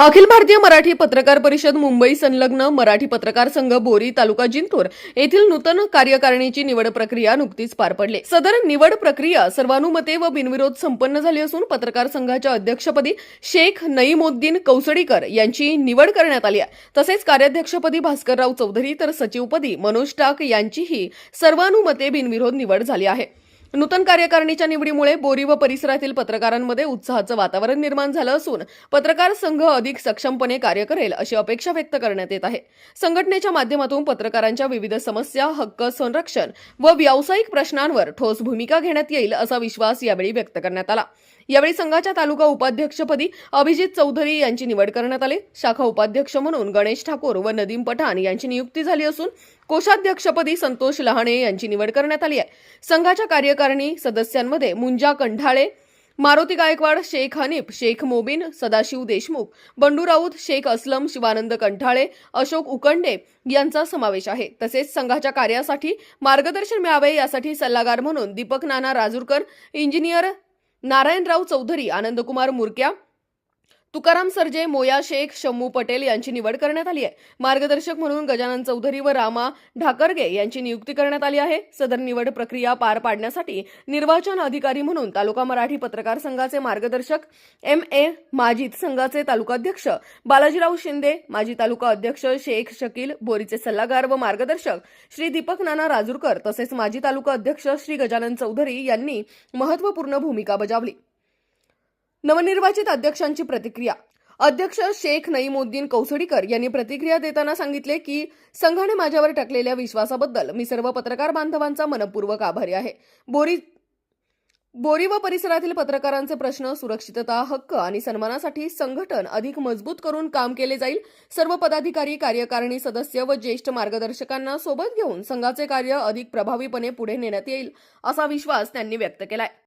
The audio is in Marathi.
अखिल भारतीय मराठी पत्रकार परिषद मुंबई संलग्न मराठी पत्रकार संघ बोरी तालुका जिंतूर येथील नूतन कार्यकारिणीची निवड प्रक्रिया नुकतीच पार पडली। सदर निवड प्रक्रिया सर्वानुमते व बिनविरोध संपन्न झाली असून पत्रकार संघाच्या अध्यक्षपदी शेख नईमुद्दीन कौसडीकर यांची निवड करण्यात आली आहे। तसेच कार्याध्यक्षपदी भास्करराव चौधरी तर सचिवपदी मनोज टाक यांचीही सर्वानुमते बिनविरोध निवड झाली आहे। नूतन कार्यकारिणीच्या निवडीमुळे बोरी व परिसरातील पत्रकारांमध्ये उत्साहाचं वातावरण निर्माण झालं असून पत्रकार संघ अधिक सक्षमपणे कार्य करेल अशी अपेक्षा व्यक्त करण्यात येत आहे। संघटनेच्या माध्यमातून पत्रकारांच्या विविध समस्या, हक्क संरक्षण व व्यावसायिक प्रश्नांवर ठोस भूमिका घेण्यात येईल असा विश्वास यावेळी व्यक्त करण्यात आला। यावेळी संघाच्या तालुका उपाध्यक्षपदी अभिजित चौधरी यांची निवड करण्यात आली। शाखा उपाध्यक्ष म्हणून गणेश ठाकूर व नदीम पठाण यांची नियुक्ती झाली असून कोषाध्यक्षपदी संतोष लहाणे यांची निवड करण्यात आली आहे। संघाच्या कार्यकारिणी सदस्यांमध्ये मुंजा कंढाळे, मारुती गायकवाड, शेख हनीफ, शेख मोबिन, सदाशिव देशमुख, बंडू राऊत, शेख असलम, शिवानंद कंठाळे, अशोक उकंडे यांचा समावेश आहे। तसेच संघाच्या कार्यासाठी मार्गदर्शन मिळावे यासाठी सल्लागार म्हणून दीपक नाना राजूरकर, इंजिनियर नारायणराव चौधरी, आनंदकुमार मुरक्या, तुकाराम सरजे, मोया शेख, शम्मू पटेल यांची निवड करण्यात आली आहे। मार्गदर्शक म्हणून गजानन चौधरी व रामा ढाकरगे यांची नियुक्ती करण्यात आली आहे। सदर निवड प्रक्रिया पार पाडण्यासाठी निर्वाचन अधिकारी म्हणून तालुका मराठी पत्रकार संघाचे मार्गदर्शक M.A. माजिद, संघाचे तालुकाध्यक्ष बालाजीराव शिंदे, माजी तालुका अध्यक्ष शेख शकील, बोरीचे सल्लागार व मार्गदर्शक श्री दीपक नाना राजूरकर तसेच माजी तालुका अध्यक्ष श्री गजानन चौधरी यांनी महत्त्वपूर्ण भूमिका बजावली। नवनिर्वाचित अध्यक्षांची प्रतिक्रिया। अध्यक्ष शेख नईमुद्दीन कौसडीकर यांनी प्रतिक्रिया देताना सांगितले की संघाने माझ्यावर टाकलेल्या विश्वासाबद्दल मी सर्व पत्रकार बांधवांचा मनपूर्वक आभारी आहे। बोरी व परिसरातील पत्रकारांचे प्रश्न, सुरक्षितता, हक्क आणि सन्मानासाठी संघटन अधिक मजबूत करून काम केले जाईल। सर्व पदाधिकारी, कार्यकारिणी सदस्य व ज्येष्ठ मार्गदर्शकांना सोबत घेऊन संघाचे कार्य अधिक प्रभावीपणे पुढे नेण्यात येईल असा विश्वास त्यांनी व्यक्त केलाय।